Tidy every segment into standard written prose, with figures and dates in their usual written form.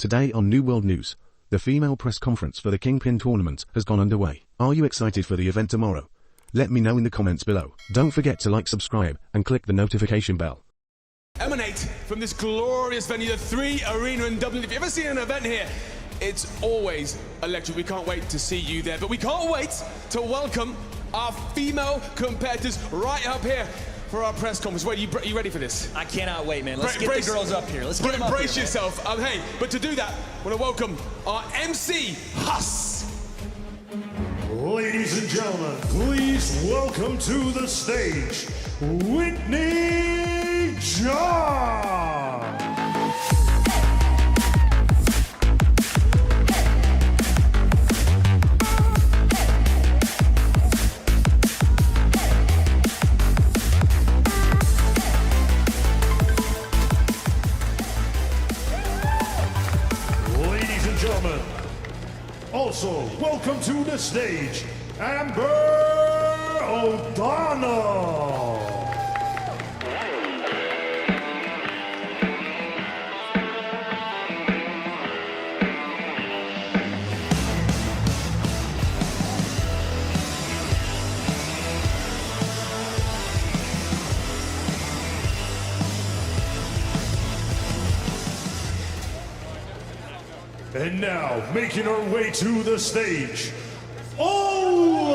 Today on New World News, the female press conference for the KINGPYN tournament has gone underway. Are you excited for the event tomorrow? Let me know in the comments below. Don't forget to like, subscribe, and click the notification bell. Emanate from this glorious venue, the 3 Arena in Dublin. If you've ever seen an event here, it's always electric. We can't wait to see you there, but we can't wait to welcome our female competitors right up here for our press conference. Wait, you ready for this? I cannot wait, man. Let's get the girls up here. Let's get them up here. Brace yourself. Hey, but to do that, I want to welcome our MC, Huss. Ladies and gentlemen, please welcome to the stage, Whitney John. Ladies and gentlemen, also welcome to the stage, Amber O'Donnell. And now, making her way to the stage, Ola!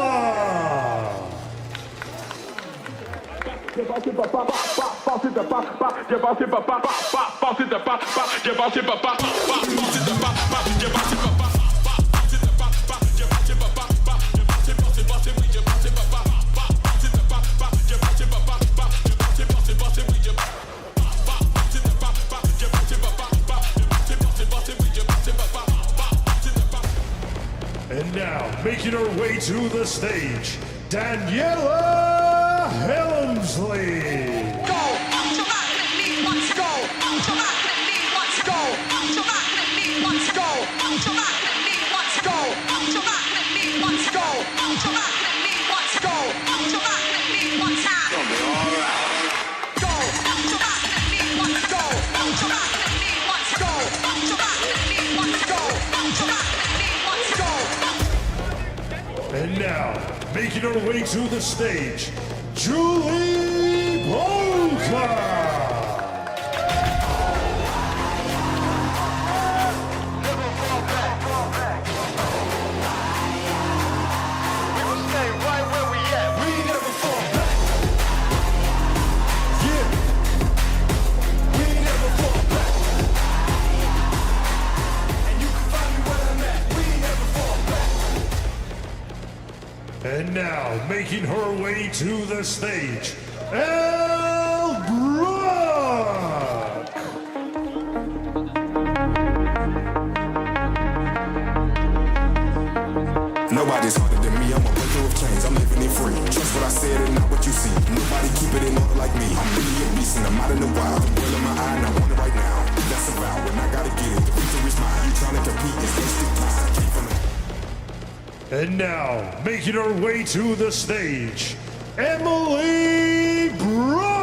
And now, making her way to the stage, Daniela Helmsley. Go, to rock with me once. Go, to rock with me once. Go, to rock with me once. Go, to rock with me once. Go, to rock with me once. Go, to rock with me once. Go, to rock with me one time. Gonna be all right. Go, to rock with me once. Go, to rock with me once. Go, to rock with me once. Go, to rock with me once. Go. And now, making her way to the stage, Julie Polka. And now, making her way to the stage, Elle Brooke. Nobody's harder than me, I'm a breaker of chains, I'm living it free. Trust what I said and not what you see. Nobody keep it in order like me. I'm really a beast and I'm out in the wild. The boil in my eye and I want it right now. That's a vow, when I gotta get it, the victory's mine. You trying to compete, it's wasted time. Keep from it. And now, making her way to the stage, Emily Brooke.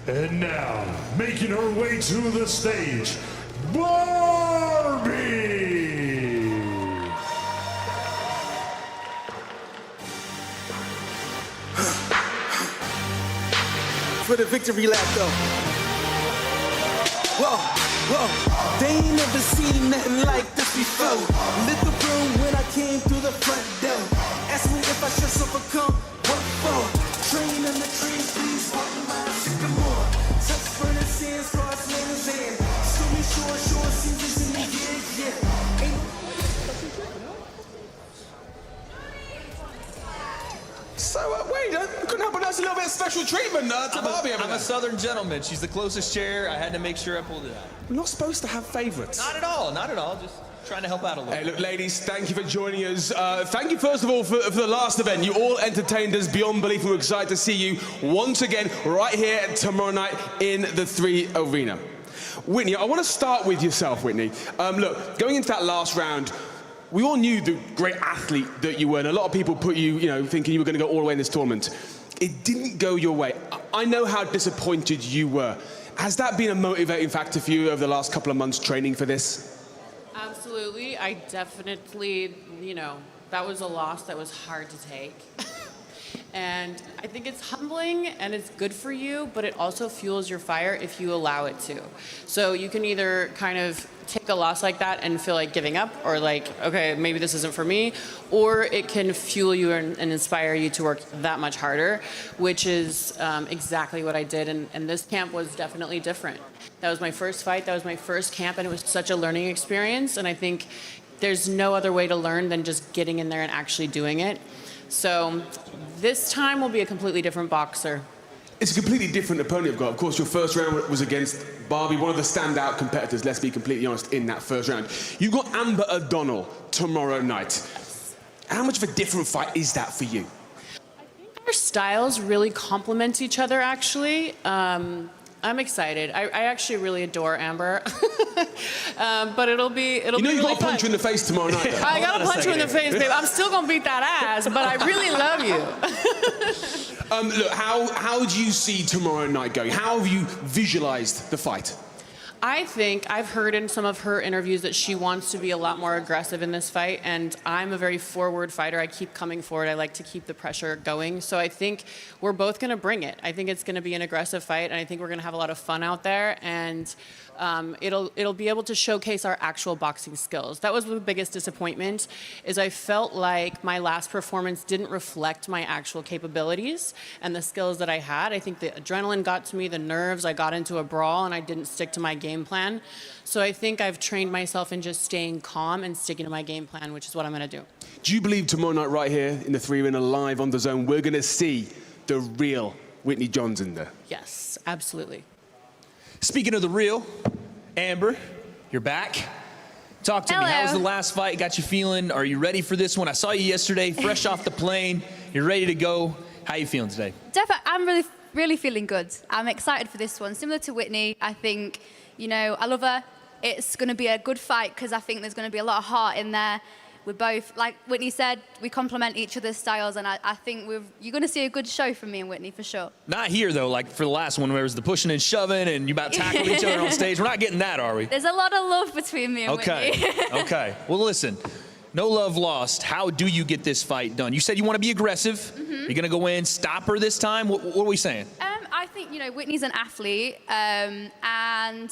And now, making her way to the stage, Barbie! For the victory lap, though. Whoa, whoa. They ain't never seen nothing like this before. Lit the room when I came through the front door. Asked me if I should overcome. What for? Train in the trees, please walk my sycamore. Touch burning sands, cross lands and stormy shore seasons in the year, yeah. Ain't So, wait, couldn't help but notice a little bit of special treatment to Barbie over I'm there. a Southern gentleman. She's the closest chair. I had to make sure I pulled it out. We're not supposed to have favourites. Not at all. Not at all. Just Trying to help out a little. Hey, look, ladies, thank you for joining us. Thank you, first of all, for the last event. You all entertained us beyond belief, and we're excited to see you once again right here tomorrow night in the 3 Arena. Whitney, I want to start with yourself, Whitney. Look, going into that last round, we all knew the great athlete that you were, and a lot of people put you, thinking you were going to go all the way in this tournament. It didn't go your way. I know how disappointed you were. Has that been a motivating factor for you over the last couple of months training for this? Absolutely. I definitely, that was a loss that was hard to take. And I think it's humbling and it's good for you, but it also fuels your fire if you allow it to. So you can either kind of take a loss like that and feel like giving up, or like, okay, maybe this isn't for me, or it can fuel you and inspire you to work that much harder, which is exactly what I did. And this camp was definitely different. That was my first fight, that was my first camp, and it was such a learning experience. And I think there's no other way to learn than just getting in there and actually doing it. So this time will be a completely different boxer. It's a completely different opponent you've got. Of course, your first round was against Barbie, one of the standout competitors, let's be completely honest, in that first round. You've got Amber O'Donnell tomorrow night. How much of a different fight is that for you? I think our styles really complement each other, actually. I'm excited. I actually really adore Amber. But it'll be really you've got to fun. punch you in the face tomorrow night, though. I got to punch you in the face, babe. I'm still going to beat that ass, but I really love you. Look, how do you see tomorrow night going? How have you visualized the fight? I think I've heard in some of her interviews that she wants to be a lot more aggressive in this fight, and I'm a very forward fighter. I keep coming forward. I like to keep the pressure going. So I think we're both going to bring it. I think it's going to be an aggressive fight, and I think we're going to have a lot of fun out there, and it'll be able to showcase our actual boxing skills. That was the biggest disappointment, is I felt like my last performance didn't reflect my actual capabilities and the skills that I had. I think the adrenaline got to me, the nerves. I got into a brawl, and I didn't stick to my game plan. So I think I've trained myself in just staying calm and sticking to my game plan, which is what I'm going to do. Do you believe tomorrow night right here in the 3 Arena live on the Zone, we're going to see the real Whitney Johns in there? Yes, absolutely. Speaking of the real, Amber, you're back. Talk to me. How was the last fight? Got you feeling? Are you ready for this one? I saw you yesterday, fresh off the plane. You're ready to go. How you feeling today? Definitely, I'm really feeling good. I'm excited for this one. Similar to Whitney, I think, I love her. It's going to be a good fight because I think there's going to be a lot of heart in there. We're both, like Whitney said, we complement each other's styles, and I think you're going to see a good show from me and Whitney for sure. Not here, though, like for the last one where it was the pushing and shoving and you about tackled each other on stage. We're not getting that, are we? There's a lot of love between me and Whitney. Okay. Well, listen, no love lost. How do you get this fight done? You said you want to be aggressive. Mm-hmm. You're going to go in, stop her this time? What are we saying? I think, Whitney's an athlete, and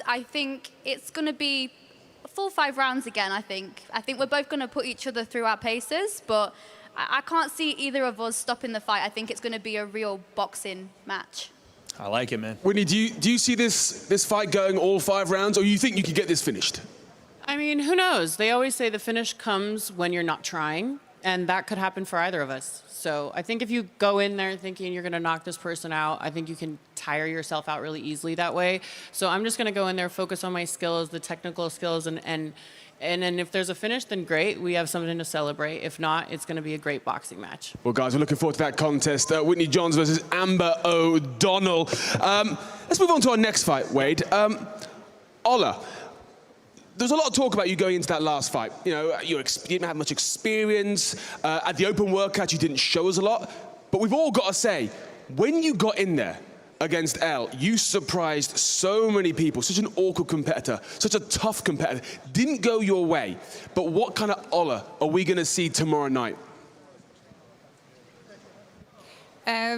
I think it's going to be full 5 rounds again, I think. I think we're both going to put each other through our paces, but I can't see either of us stopping the fight. I think it's going to be a real boxing match. I like it, man. Whitney, do you see this fight going all 5 rounds, or you think you could get this finished? I mean, who knows? They always say the finish comes when you're not trying, and that could happen for either of us. So I think if you go in there thinking you're going to knock this person out, I think you can tire yourself out really easily that way. So I'm just going to go in there, focus on my skills, the technical skills, and then if there's a finish, then great. We have something to celebrate. If not, it's going to be a great boxing match. Well, guys, we're looking forward to that contest. Whitney Johns versus Amber O'Donnell. Let's move on to our next fight, Wade. Ola. There's a lot of talk about you going into that last fight. You didn't have much experience. At the open workout, you didn't show us a lot. But we've all got to say, when you got in there against Elle, you surprised so many people. Such an awkward competitor, such a tough competitor. Didn't go your way. But what kind of Ola are we going to see tomorrow night?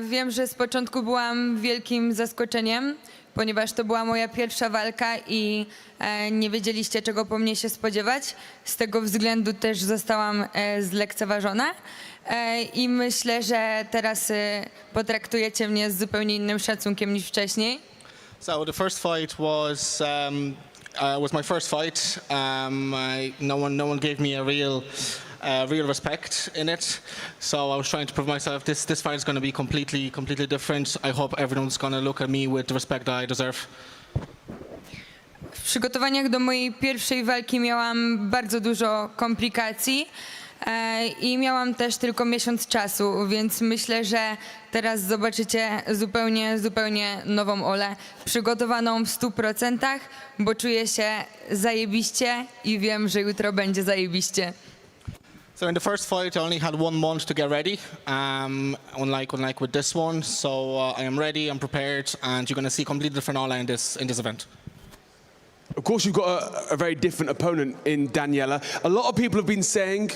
Wiem, że z początku byłam wielkim zaskoczeniem, ponieważ to była moja pierwsza walka i nie wiedzieliście, czego po mnie się spodziewać. Z tego względu też zostałam zlekceważona i myślę, że teraz potraktujecie mnie z zupełnie innym szacunkiem niż wcześniej. So the first fight was my first fight. No one gave me a real respect in it. So I was trying to prove myself. This fight is going to be completely different. I hope everyone's going to look at me with the respect that I deserve. W przygotowaniach do mojej pierwszej walki miałam bardzo dużo komplikacji i miałam też tylko miesiąc czasu, więc myślę, że teraz zobaczycie zupełnie nową Olę, przygotowaną w 100%, bo czuję się zajebiście i wiem, że jutro będzie zajebiście. So in the first fight, I only had 1 month to get ready, unlike with this one. So I am ready, I'm prepared, and you're going to see completely different Ola in this event. Of course, you've got a very different opponent in Daniela. A lot of people have been saying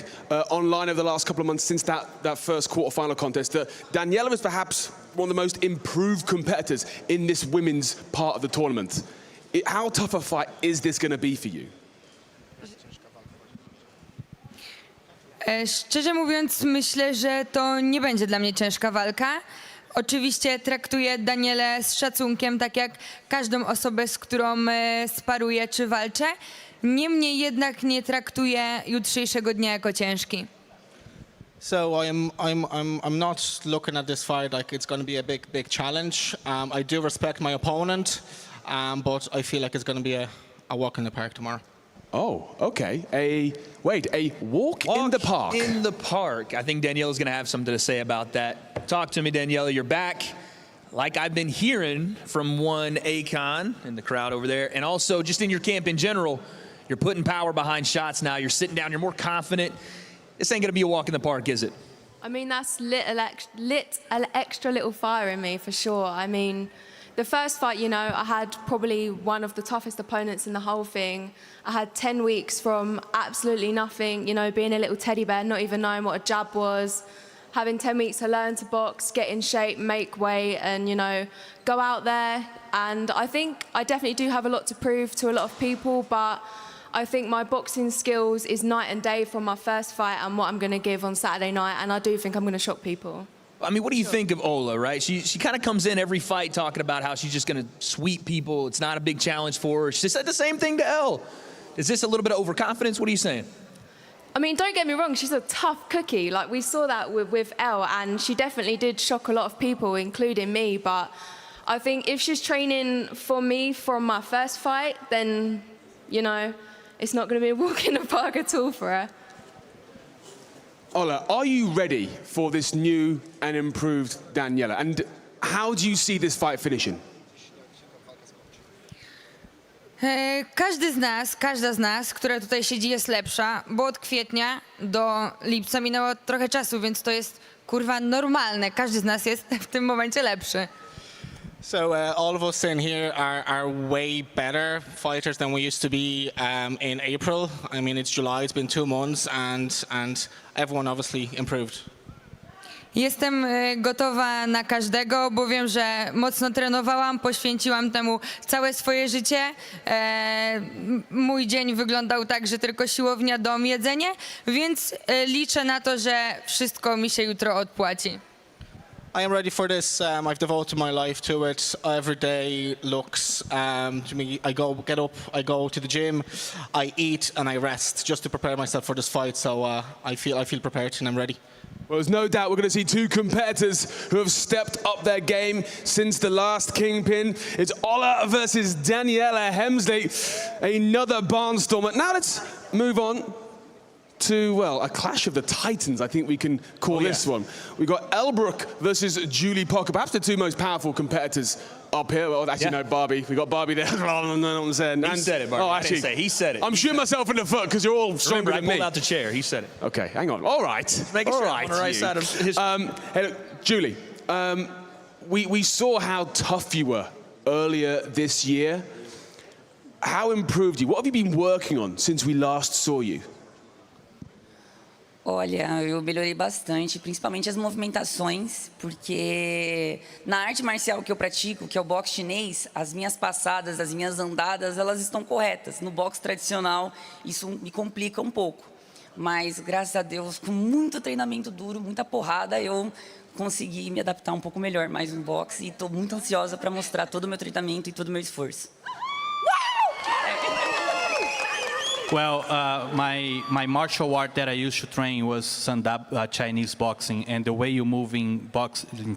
online over the last couple of months since that first quarterfinal contest that Daniela is perhaps one of the most improved competitors in this women's part of the tournament. How tough a fight is this going to be for you? Szczerze mówiąc, myślę, że to nie będzie dla mnie ciężka walka. Oczywiście traktuję Danielę z szacunkiem, tak jak każdą osobę, z którą sparuję czy walczę. Niemniej jednak nie traktuję jutrzejszego dnia jako ciężki. So I'm not looking at this fight like it's going to be a big challenge. I do respect my opponent, but I feel like it's going to be a walk in the park tomorrow. Oh, okay. A walk in the park. In the park. I think Daniela's going to have something to say about that. Talk to me, Daniela. You're back. Like I've been hearing from one Akon in the crowd over there, and also just in your camp in general, you're putting power behind shots now. You're sitting down. You're more confident. This ain't going to be a walk in the park, is it? I mean, that's lit an extra little fire in me, for sure. I mean, the first fight, you know, I had probably one of the toughest opponents in the whole thing. I had 10 weeks from absolutely nothing, you know, being a little teddy bear, not even knowing what a jab was, having 10 weeks to learn to box, get in shape, make weight, and, you know, go out there. And I think I definitely do have a lot to prove to a lot of people, but I think my boxing skills is night and day from my first fight and what I'm going to give on Saturday night, and I do think I'm going to shock people. I mean, what do you think of Ola, right? She kind of comes in every fight talking about how she's just going to sweep people. It's not a big challenge for her. She said the same thing to Elle. Is this a little bit of overconfidence? What are you saying? I mean, don't get me wrong, she's a tough cookie. Like, we saw that with Elle, and she definitely did shock a lot of people, including me. But I think if she's training for me from my first fight, then, you know, it's not going to be a walk in the park at all for her. Ola, are you ready for this new and improved Daniela? And how do you see this fight finishing? Każda z nas, która tutaj siedzi, jest lepsza, bo od kwietnia do lipca minęło trochę czasu, więc to jest kurwa normalne. Każdy z nas jest w tym momencie lepszy. So all of us in here are way better fighters than we used to be in April. I mean, it's July, it's been 2 months, and everyone obviously improved. Jestem gotowa na każdego, bo wiem, że mocno trenowałam, poświęciłam temu całe swoje życie. Mój dzień wyglądał tak, że tylko siłownia, dom, jedzenie, więc liczę na to, że wszystko mi się jutro odpłaci. I am ready for this. I've devoted my life to it. Every day looks to me. I get up, I go to the gym, I eat, and I rest just to prepare myself for this fight. So I feel prepared and I'm ready. Well, there's no doubt we're going to see two competitors who have stepped up their game since the last Kingpyn. It's Ola versus Daniela Hemsley, another barnstormer. Now let's move on to, well, a clash of the titans, I think we can call this one. We've got Elbrook versus Julie Parker, perhaps the two most powerful competitors up here. Well, actually, no, Barbie. We got Barbie there. He said it, Barbie. Oh, actually, I didn't say it. He said it. I'm shooting myself in the foot because you're all stronger than me. I pulled out the chair. He said it. Okay, hang on. All right. Make all sure right. I'm on the right side of his... Hey, look, Julie, we saw how tough you were earlier this year. How improved you? What have you been working on since we last saw you? Olha, eu melhorei bastante, principalmente as movimentações, porque na arte marcial que eu pratico, que é o boxe chinês, as minhas passadas, as minhas andadas, elas estão corretas. No boxe tradicional, isso me complica um pouco. Mas, graças a Deus, com muito treinamento duro, muita porrada, eu consegui me adaptar um pouco melhor mais no boxe e estou muito ansiosa para mostrar todo o meu treinamento e todo o meu esforço. Well, my martial art that I used to train was Sandap Chinese boxing, and the way you move in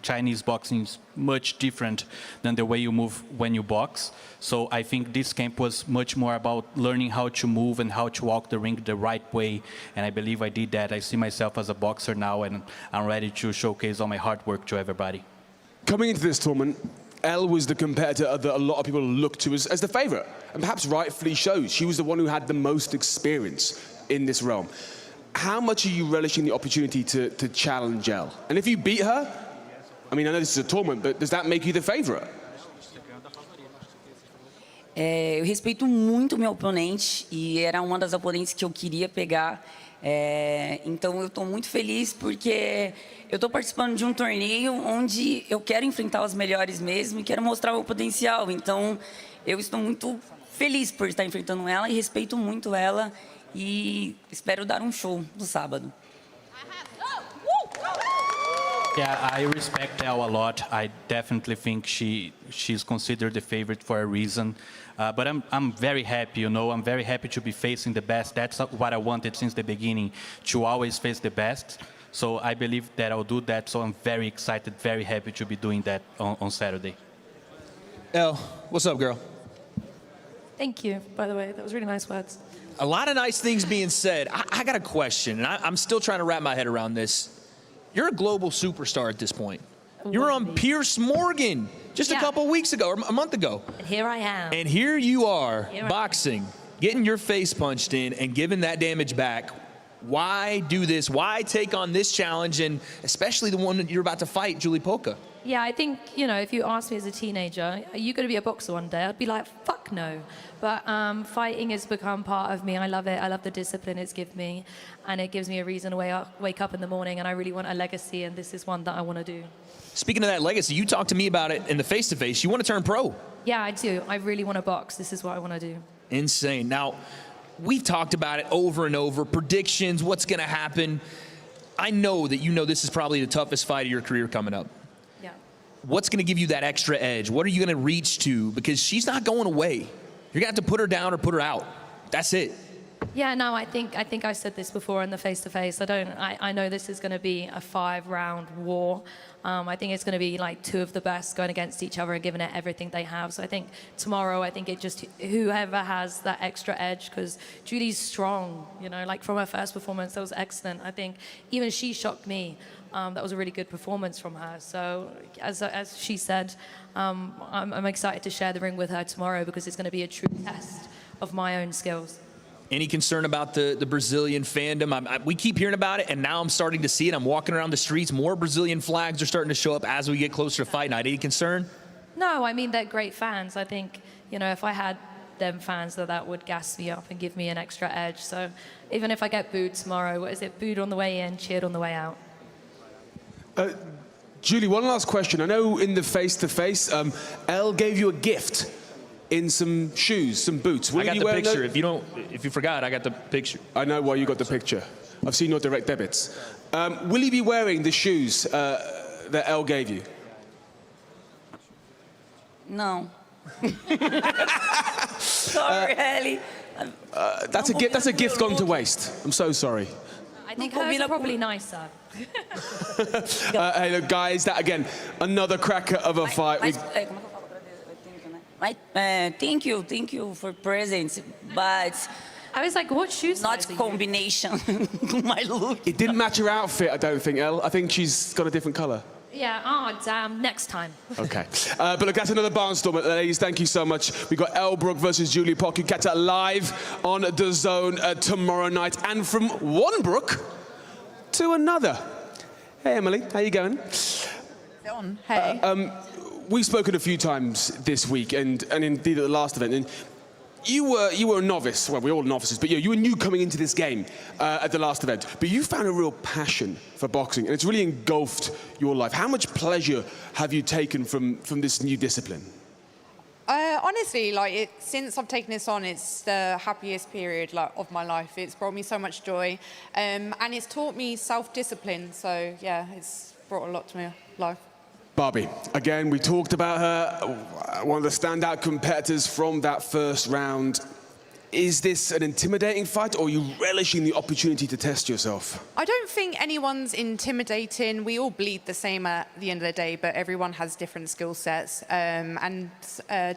Chinese boxing is much different than the way you move when you box. So I think this camp was much more about learning how to move and how to walk the ring the right way, and I believe I did that. I see myself as a boxer now, and I'm ready to showcase all my hard work to everybody. Coming into this tournament, Elle was the competitor that a lot of people looked to as the favourite, and perhaps rightfully so. She was the one who had the most experience in this realm. How much are you relishing the opportunity to challenge Elle? And if you beat her, I mean, I know this is a tournament, but does that make you the favourite? Eu respeito muito meu oponente e era uma das oponentes que eu queria pegar. Então eu estou muito feliz porque eu estou participando de um torneio onde eu quero enfrentar os melhores mesmo e quero mostrar o meu potencial. Então eu estou muito feliz por estar enfrentando ela e respeito muito ela e espero dar um show no sábado. Yeah, I respect Elle a lot. I definitely think she's considered the favorite for a reason. But I'm very happy, you know. I'm very happy to be facing the best. That's what I wanted since the beginning, to always face the best. So I believe that I'll do that. So I'm very excited, very happy to be doing that on Saturday. Elle, what's up, girl? Thank you, by the way. That was really nice words. A lot of nice things being said. I got a question, and I'm still trying to wrap my head around this. You're a global superstar at this point. You were on Piers Morgan just a couple weeks ago, or a month ago. And here I am. And here you are, boxing, getting your face punched in and giving that damage back. Why do this? Why take on this challenge, and especially the one that you're about to fight, Julie Polka? Yeah, I think, you know, if you asked me as a teenager, are you going to be a boxer one day? I'd be like, fuck no. But fighting has become part of me. I love it. I love the discipline it's given me. And it gives me a reason to wake up in the morning, and I really want a legacy, and this is one that I want to do. Speaking of that legacy, you talked to me about it in the face-to-face. You want to turn pro. Yeah, I do. I really want to box. This is what I want to do. Insane. Now, we've talked about it over and over. Predictions, what's going to happen. I know that you know this is probably the toughest fight of your career coming up. Yeah. What's going to give you that extra edge? What are you going to reach to? Because she's not going away. You're going to have to put her down or put her out. That's it. Yeah, no, I think I said this before in the face-to-face. I know this is going to be a 5-round war. I think it's going to be like two of the best going against each other and giving it everything they have. So I think tomorrow, I think it just, whoever has that extra edge, because Julie's strong, you know, like from her first performance, that was excellent. I think even she shocked me. That was a really good performance from her. So as she said, I'm excited to share the ring with her tomorrow because it's going to be a true test of my own skills. Any concern about the Brazilian fandom? We keep hearing about it, and now I'm starting to see it. I'm walking around the streets. More Brazilian flags are starting to show up as we get closer to fight night. Any concern? No, I mean, they're great fans. I think, you know, if I had them fans, that would gas me up and give me an extra edge. So even if I get booed tomorrow, what is it? Booed on the way in, cheered on the way out. Julie, one last question. I know in the face-to-face, Elle gave you a gift in some shoes, some boots. I got the picture. If you forgot, I got the picture. I know why you got the picture. I've seen your direct debits. Will you be wearing the shoes that Elle gave you? No. Sorry, Ellie. That's a gift gone to waste. I'm so sorry. I think hers are probably nicer. Hey, look, guys, that again, another cracker of a fight. Thank you for presents, but I was like, what shoes? Not combination with my look. It didn't match her outfit, I don't think, Elle. I think she's got a different colour. Yeah, oh damn, next time. Okay. But look, that's another barnstormer, ladies. Thank you so much. We've got Elle Brook versus Julie Polk. You catch that live on DAZN tomorrow night. And from one Brook to another. Hey, Emily, how you going? John, hey. We've spoken a few times this week, and indeed at the last event. And you were a novice. Well, we're all novices, but you were new coming into this game at the last event. But you found a real passion for boxing, and it's really engulfed your life. How much pleasure have you taken from this new discipline? Honestly, since I've taken this on, it's the happiest period of my life. It's brought me so much joy, and it's taught me self-discipline. So yeah, it's brought a lot to my life. Barbie, again, we talked about her, one of the standout competitors from that first round. Is this an intimidating fight, or are you relishing the opportunity to test yourself? I don't think anyone's intimidating. We all bleed the same at the end of the day, but everyone has different skill sets and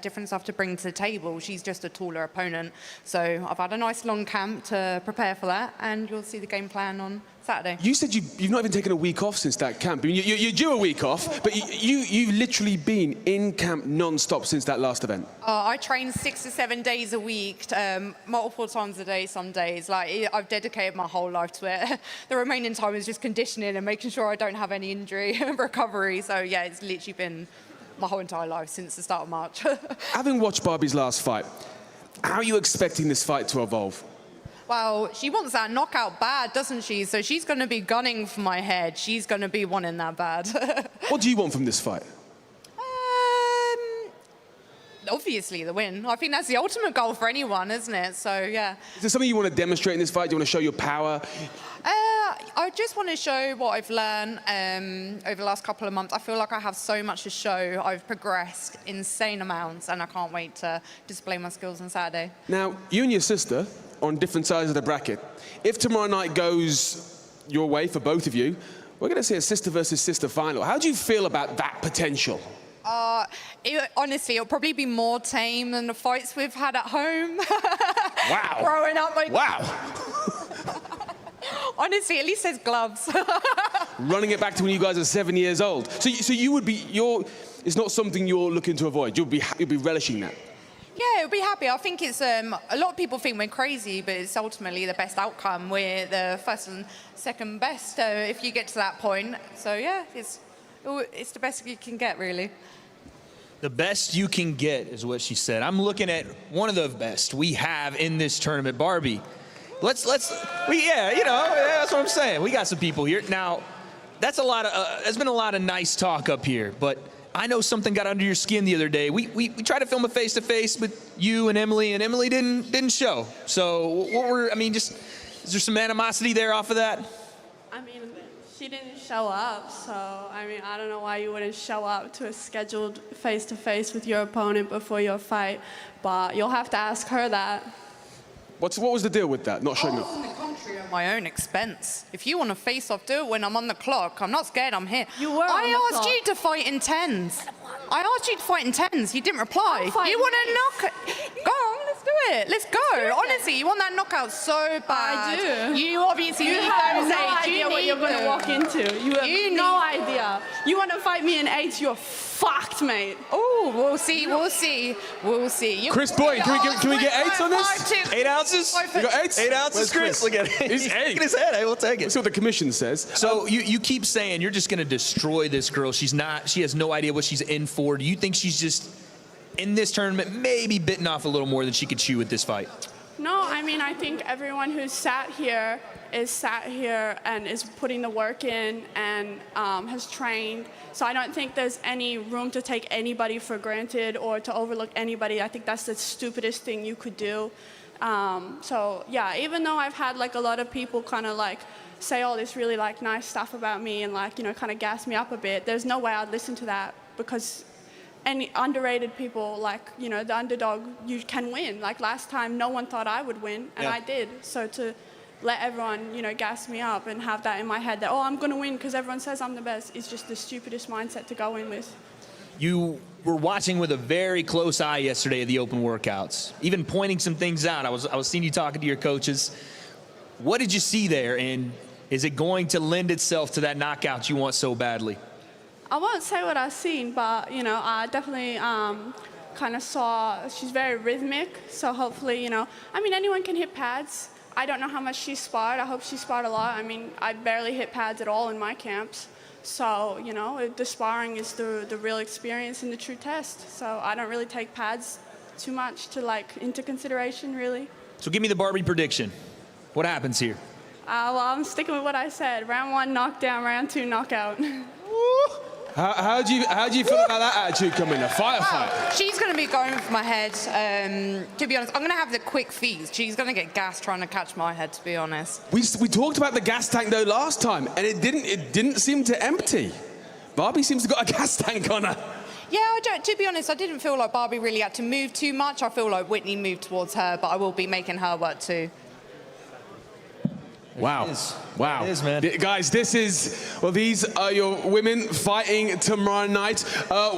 different stuff to bring to the table. She's just a taller opponent. So I've had a nice long camp to prepare for that, and you'll see the game plan on Saturday. You said you've not even taken a week off since that camp. I mean, you're due a week off, but you've literally been in camp non-stop since that last event. I train 6 to 7 days a week, multiple times a day some days. Like, I've dedicated my whole life to it. The remaining time is just conditioning and making sure I don't have any injury and recovery. So yeah, it's literally been my whole entire life since the start of March. Having watched Barbie's last fight, how are you expecting this fight to evolve? Well, she wants that knockout bad, doesn't she? So she's going to be gunning for my head. She's going to be wanting that bad. What do you want from this fight? Obviously the win. I think that's the ultimate goal for anyone, isn't it? So yeah. Is there something you want to demonstrate in this fight? Do you want to show your power? I just want to show what I've learned over the last couple of months. I feel like I have so much to show. I've progressed insane amounts, and I can't wait to display my skills on Saturday. Now, you and your sister on different sides of the bracket. If tomorrow night goes your way for both of you, we're going to see a sister versus sister final. How do you feel about that potential? Honestly, it'll probably be more tame than the fights we've had at home. Wow. Growing up. Wow. Honestly, at least there's gloves. Running it back to when you guys are 7 years old. So you would be, it's not something you're looking to avoid. You'll be relishing that. Yeah, it'll be happy. I think it's, a lot of people think we're crazy, but it's ultimately the best outcome. We're the first and second best if you get to that point. So yeah, it's the best you can get, really. The best you can get is what she said. I'm looking at one of the best we have in this tournament, Barbie. That's what I'm saying. We got some people here. Now, there's been a lot of nice talk up here, but I know something got under your skin the other day. We tried to film a face-to-face with you and Emily didn't show. So is there some animosity there off of that? I mean, she didn't show up, so I don't know why you wouldn't show up to a scheduled face-to-face with your opponent before your fight, but you'll have to ask her that. What was the deal with that, not showing up? I'm in the country at my own expense. If you want to face off, do it when I'm on the clock. I'm not scared, I'm here. I asked you to fight in 10s. I asked you to fight in 10s. You didn't reply. You want to knock? Go on, let's do it. Let's go. Honestly, you want that knockout so bad. I do. You obviously have no idea what you're going to walk into. You have no idea. You want to fight me in 8, you're fucked, mate. Oh, we'll see. Chris Boyd, can we get 8s on this? 8 ounces? You got 8s? 8 ounces, Chris? Look at it. He's 8. Look at his head. I will take it. Let's see what the commission says. So you keep saying you're just going to destroy this girl. She has no idea what she's in for. Do you think she's just, in this tournament, maybe bitten off a little more than she could chew with this fight? No, I think everyone who's sat here and is putting the work in and has trained. So I don't think there's any room to take anybody for granted or to overlook anybody. I think that's the stupidest thing you could do. So yeah, even though I've had a lot of people kind of say all this really nice stuff about me and kind of gas me up a bit, there's no way I'd listen to that, because any underrated people, the underdog, you can win. Last time, no one thought I would win, and I did. So to let everyone, gas me up and have that in my head that, I'm going to win because everyone says I'm the best, is just the stupidest mindset to go in with. You were watching with a very close eye yesterday at the open workouts, even pointing some things out. I was seeing you talking to your coaches. What did you see there, and is it going to lend itself to that knockout you want so badly? I won't say what I've seen, but, I definitely kind of saw she's very rhythmic, so hopefully, anyone can hit pads. I don't know how much she sparred. I hope she sparred a lot. I barely hit pads at all in my camps. So, the sparring is the real experience and the true test. So I don't really take pads too much into consideration, really. So give me the Barbie prediction. What happens here? Well, I'm sticking with what I said. Round 1, knockdown. Round 2, knockout. How do you feel about that attitude coming? A fight? She's going to be going for my head. To be honest, I'm going to have the quick feet. She's going to get gassed trying to catch my head, to be honest. We talked about the gas tank though last time, and it didn't seem to empty. Barbie seems to have got a gas tank on her. To be honest, I didn't feel like Barbie really had to move too much. I feel like Whitney moved towards her, but I will be making her work too. Wow. Wow. It is, man. Guys, these are your women fighting tomorrow night.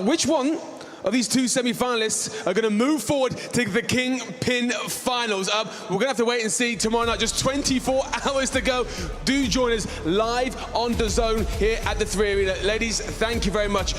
Which one of these two semi-finalists are going to move forward to the KINGPYN finals? We're going to have to wait and see tomorrow night. Just 24 hours to go. Do join us live on DAZN here at the 3 Arena. Ladies, thank you very much.